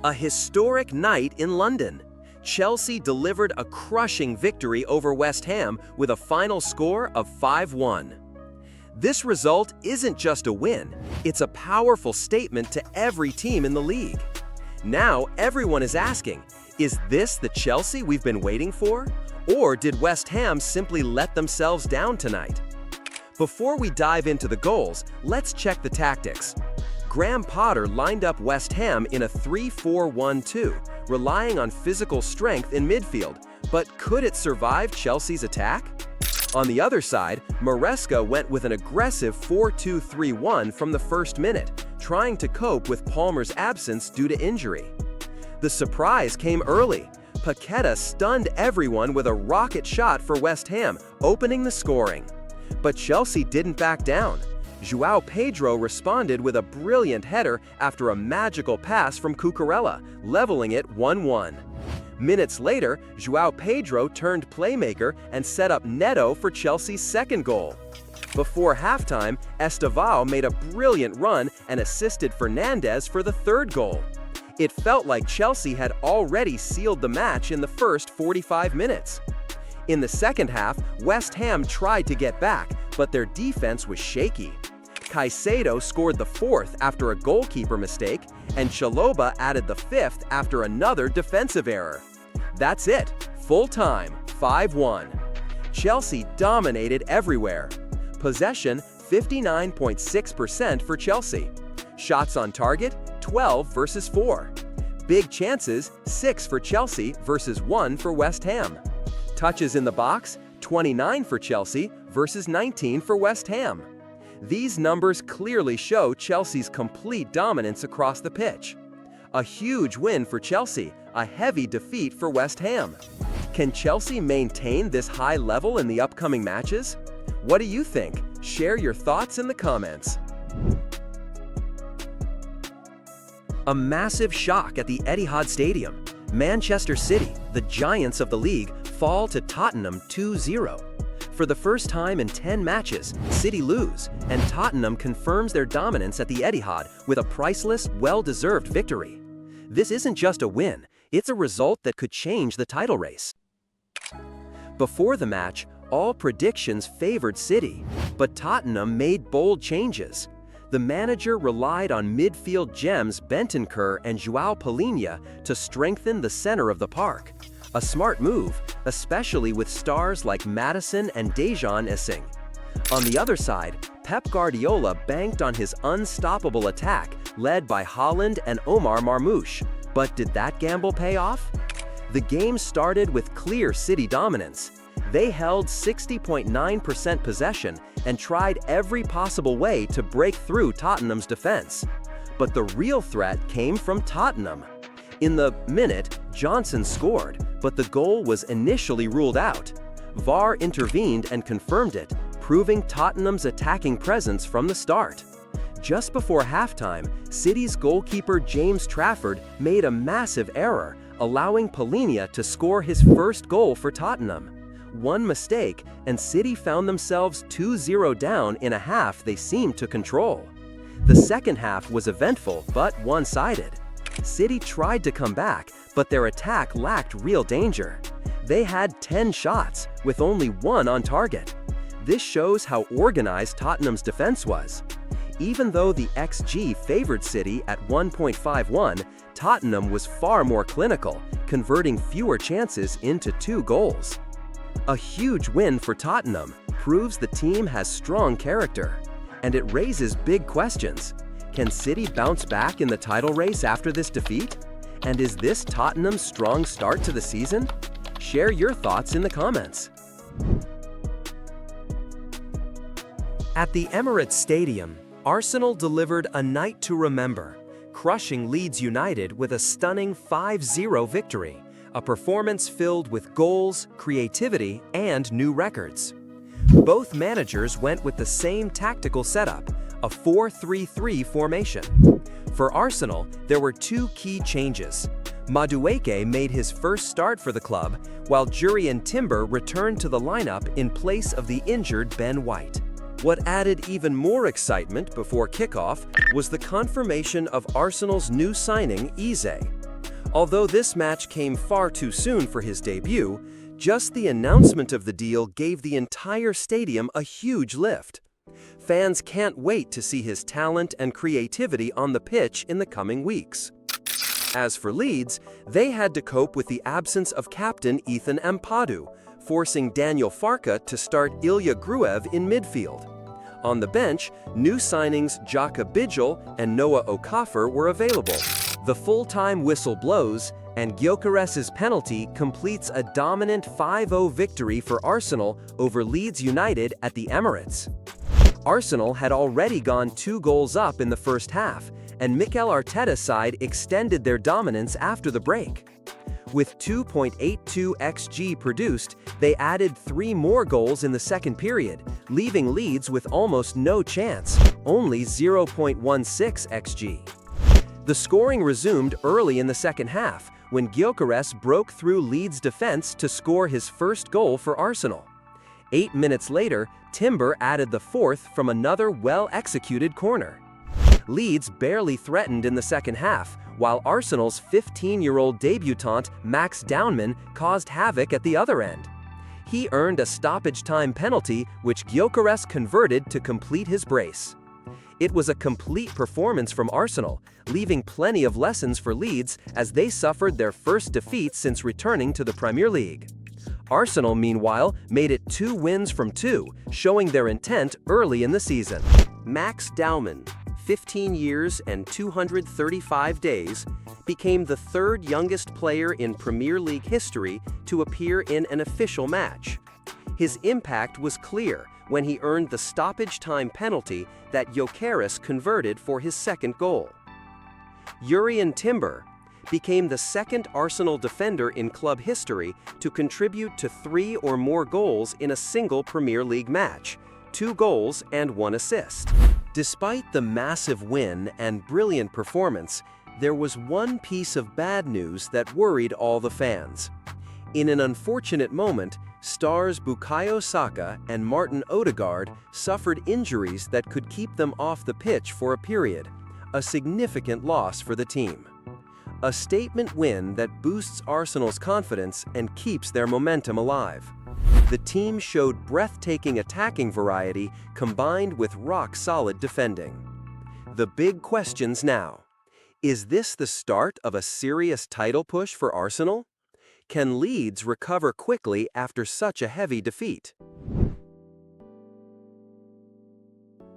A historic night in London. Chelsea delivered a crushing victory over West Ham with a final score of 5-1. This result isn't just a win, it's a powerful statement to every team in the league. Now everyone is asking, is this the Chelsea we've been waiting for? Or did West Ham simply let themselves down tonight? Before we dive into the goals, let's check the tactics. Graham Potter lined up West Ham in a 3-4-1-2, relying on physical strength in midfield, but could it survive Chelsea's attack? On the other side, Maresca went with an aggressive 4-2-3-1 from the first minute, trying to cope with Palmer's absence due to injury. The surprise came early. Paqueta stunned everyone with a rocket shot for West Ham, opening the scoring. But Chelsea didn't back down. João Pedro responded with a brilliant header after a magical pass from Cucurella, leveling it 1-1. Minutes later, João Pedro turned playmaker and set up Neto for Chelsea's second goal. Before halftime, Estevao made a brilliant run and assisted Fernandes for the third goal. It felt like Chelsea had already sealed the match in the first 45 minutes. In the second half, West Ham tried to get back, but their defense was shaky. Caicedo scored the fourth after a goalkeeper mistake, and Chalobah added the fifth after another defensive error. That's it, full time, 5-1. Chelsea dominated everywhere. Possession, 59.6% for Chelsea. Shots on target, 12 versus 4. Big chances, 6 for Chelsea versus 1 for West Ham. Touches in the box, 29 for Chelsea versus 19 for West Ham. These numbers clearly show Chelsea's complete dominance across the pitch. A huge win for Chelsea, a heavy defeat for West Ham. Can Chelsea maintain this high level in the upcoming matches? What do you think? Share your thoughts in the comments. A massive shock at the Etihad Stadium. Manchester City, the giants of the league, fall to Tottenham 2-0. For the first time in 10 matches, City lose, and Tottenham confirms their dominance at the Etihad with a priceless, well-deserved victory. This isn't just a win, it's a result that could change the title race. Before the match, all predictions favored City, but Tottenham made bold changes. The manager relied on midfield gems Bentancur and João Palhinha to strengthen the center of the park. A smart move, especially with stars like Maddison and Dejan Essing. On the other side, Pep Guardiola banked on his unstoppable attack, led by Haaland and Omar Marmoush. But did that gamble pay off? The game started with clear City dominance. They held 60.9% possession and tried every possible way to break through Tottenham's defense. But the real threat came from Tottenham. In the minute, Johnson scored, but the goal was initially ruled out. VAR intervened and confirmed it, proving Tottenham's attacking presence from the start. Just before halftime, City's goalkeeper James Trafford made a massive error, allowing Palhinha to score his first goal for Tottenham. One mistake, and City found themselves 2-0 down in a half they seemed to control. The second half was eventful but one-sided. City tried to come back, but their attack lacked real danger. They had 10 shots, with only 1 on target. This shows how organized Tottenham's defense was. Even though the XG favored City at 1.51, Tottenham was far more clinical, converting fewer chances into 2 goals. A huge win for Tottenham proves the team has strong character, and it raises big questions. Can City bounce back in the title race after this defeat? And is this Tottenham's strong start to the season? Share your thoughts in the comments. At the Emirates Stadium, Arsenal delivered a night to remember, crushing Leeds United with a stunning 5-0 victory, a performance filled with goals, creativity, and new records. Both managers went with the same tactical setup, a 4-3-3 formation. For Arsenal, there were 2 key changes. Madueke made his first start for the club, while Jurrien Timber returned to the lineup in place of the injured Ben White. What added even more excitement before kickoff was the confirmation of Arsenal's new signing, Eze. Although this match came far too soon for his debut, just the announcement of the deal gave the entire stadium a huge lift. Fans can't wait to see his talent and creativity on the pitch in the coming weeks. As for Leeds, they had to cope with the absence of captain Ethan Ampadu, forcing Daniel Farke to start Ilya Gruev in midfield. On the bench, new signings Jaka Bijel and Noah Okafor were available. The full-time whistle blows, and Gyökeres's penalty completes a dominant 5-0 victory for Arsenal over Leeds United at the Emirates. Arsenal had already gone 2 goals up in the first half, and Mikel Arteta's side extended their dominance after the break. With 2.82 xG produced, they added 3 more goals in the second period, leaving Leeds with almost no chance, only 0.16 xG. The scoring resumed early in the second half, when Gyökeres broke through Leeds' defense to score his first goal for Arsenal. 8 minutes later, Timber added the 4th from another well-executed corner. Leeds barely threatened in the second half, while Arsenal's 15-year-old debutant Max Downman caused havoc at the other end. He earned a stoppage-time penalty, which Gyökeres converted to complete his brace. It was a complete performance from Arsenal, leaving plenty of lessons for Leeds as they suffered their first defeat since returning to the Premier League. Arsenal, meanwhile, made it 2 wins from 2, showing their intent early in the season. Max Downman, 15 years and 235 days, became the 3rd youngest player in Premier League history to appear in an official match. His impact was clear when he earned the stoppage-time penalty that Gyökeres converted for his second goal. Jurrien Timber became the 2nd Arsenal defender in club history to contribute to 3 or more goals in a single Premier League match, 2 goals and 1 assist. Despite the massive win and brilliant performance, there was one piece of bad news that worried all the fans. In an unfortunate moment, stars Bukayo Saka and Martin Odegaard suffered injuries that could keep them off the pitch for a period, a significant loss for the team. A statement win that boosts Arsenal's confidence and keeps their momentum alive. The team showed breathtaking attacking variety combined with rock-solid defending. The big questions now. Is this the start of a serious title push for Arsenal? Can Leeds recover quickly after such a heavy defeat?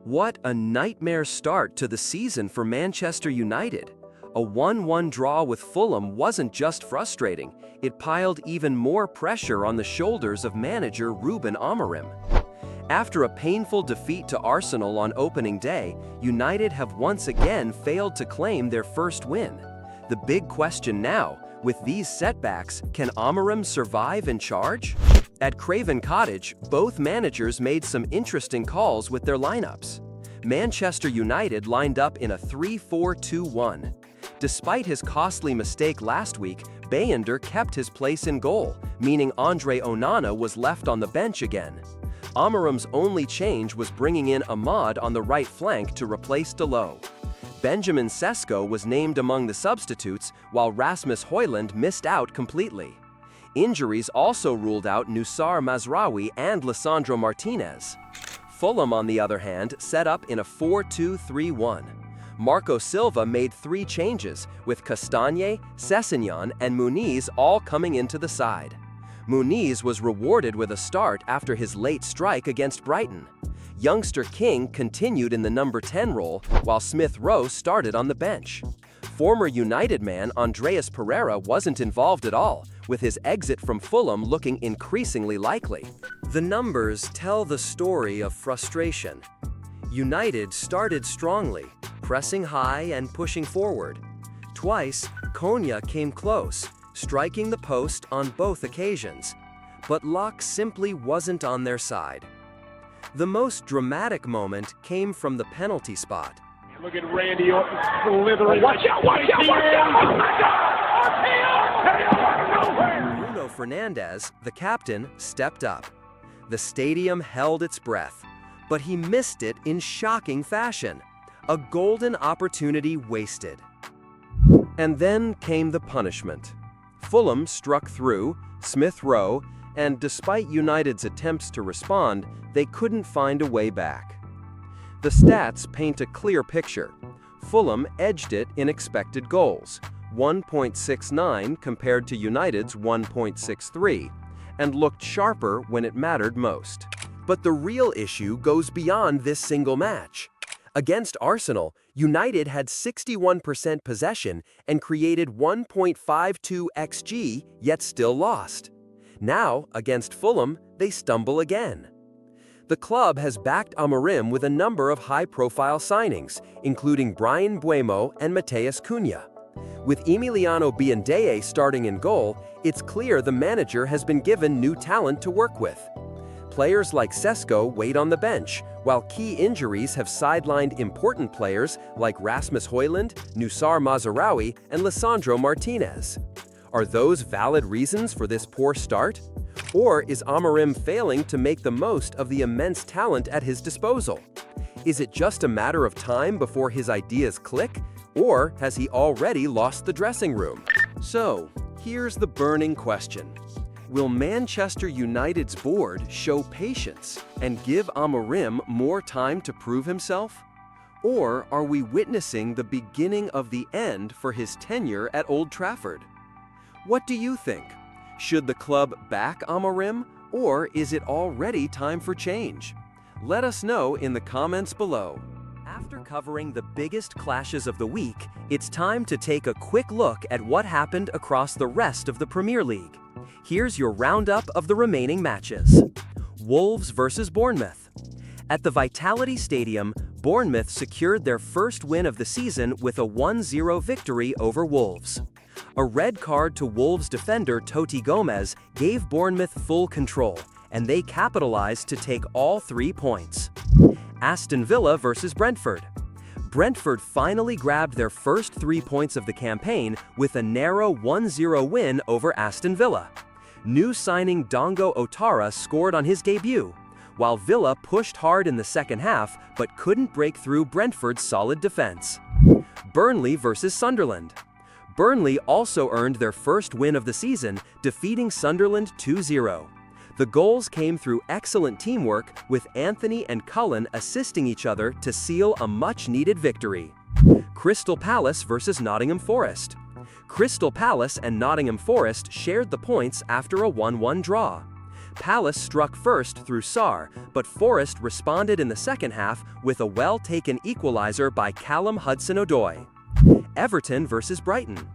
What a nightmare start to the season for Manchester United. A 1-1 draw with Fulham wasn't just frustrating, it piled even more pressure on the shoulders of manager Ruben Amorim. After a painful defeat to Arsenal on opening day, United have once again failed to claim their first win. The big question now, with these setbacks, can Amorim survive in charge? At Craven Cottage, both managers made some interesting calls with their lineups. Manchester United lined up in a 3-4-2-1. Despite his costly mistake last week, Bayender kept his place in goal, meaning Andre Onana was left on the bench again. Amorim's only change was bringing in Ahmad on the right flank to replace Dalot. Benjamin Sesko was named among the substitutes, while Rasmus Højlund missed out completely. Injuries also ruled out Nusar Mazraoui and Lisandro Martinez. Fulham, on the other hand, set up in a 4-2-3-1. Marco Silva made 3 changes, with Castagne, Sessegnon, and Muniz all coming into the side. Muniz was rewarded with a start after his late strike against Brighton. Youngster King continued in the number 10 role, while Smith Rowe started on the bench. Former United man Andreas Pereira wasn't involved at all, with his exit from Fulham looking increasingly likely. The numbers tell the story of frustration. United started strongly, pressing high and pushing forward. Twice, Konya came close, striking the post on both occasions. But luck simply wasn't on their side. The most dramatic moment came from the penalty spot. Look at Randy Orton slithering. Watch out, watch out, watch out! Bruno Fernandes, the captain, stepped up. The stadium held its breath, but he missed it in shocking fashion. A golden opportunity wasted. And then came the punishment. Fulham struck through, Smith Rowe, and despite United's attempts to respond, they couldn't find a way back. The stats paint a clear picture. Fulham edged it in expected goals, 1.69 compared to United's 1.63, and looked sharper when it mattered most. But the real issue goes beyond this single match. Against Arsenal, United had 61% possession and created 1.52 xG, yet still lost. Now, against Fulham, they stumble again. The club has backed Amorim with a number of high-profile signings, including Bryan Mbeumo and Matheus Cunha. With Emiliano Buendia starting in goal, it's clear the manager has been given new talent to work with. Players like Sesko wait on the bench, while key injuries have sidelined important players like Rasmus Højlund, Nusar Mazraoui, and Lisandro Martinez. Are those valid reasons for this poor start? Or is Amorim failing to make the most of the immense talent at his disposal? Is it just a matter of time before his ideas click, or has he already lost the dressing room? So, here's the burning question. Will Manchester United's board show patience and give Amorim more time to prove himself? Or are we witnessing the beginning of the end for his tenure at Old Trafford? What do you think? Should the club back Amorim, or is it already time for change? Let us know in the comments below. After covering the biggest clashes of the week, it's time to take a quick look at what happened across the rest of the Premier League. Here's your roundup of the remaining matches. Wolves versus Bournemouth. At the Vitality Stadium, Bournemouth secured their first win of the season with a 1-0 victory over Wolves. A red card to Wolves defender Toti Gomez gave Bournemouth full control, and they capitalized to take all 3 points. Aston Villa versus Brentford. Brentford finally grabbed their first 3 points of the campaign with a narrow 1-0 win over Aston Villa. New signing Dongo Otara scored on his debut, while Villa pushed hard in the second half but couldn't break through Brentford's solid defense. Burnley versus Sunderland. Burnley also earned their first win of the season, defeating Sunderland 2-0. The goals came through excellent teamwork, with Anthony and Cullen assisting each other to seal a much-needed victory. Crystal Palace versus Nottingham Forest. Crystal Palace and Nottingham Forest shared the points after a 1-1 draw. Palace struck first through Sarr, but Forest responded in the second half with a well-taken equalizer by Callum Hudson-Odoi. Everton versus Brighton.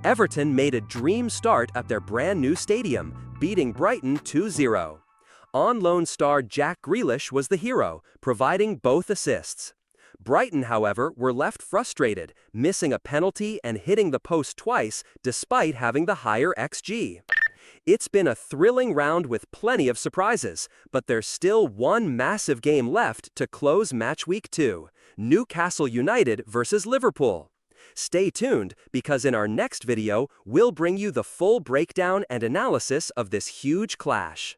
Everton made a dream start at their brand-new stadium, beating Brighton 2-0. On-loan star Jack Grealish was the hero, providing both assists. Brighton, however, were left frustrated, missing a penalty and hitting the post twice despite having the higher XG. It's been a thrilling round with plenty of surprises, but there's still one massive game left to close Matchweek 2, Newcastle United versus Liverpool. Stay tuned, because in our next video, we'll bring you the full breakdown and analysis of this huge clash.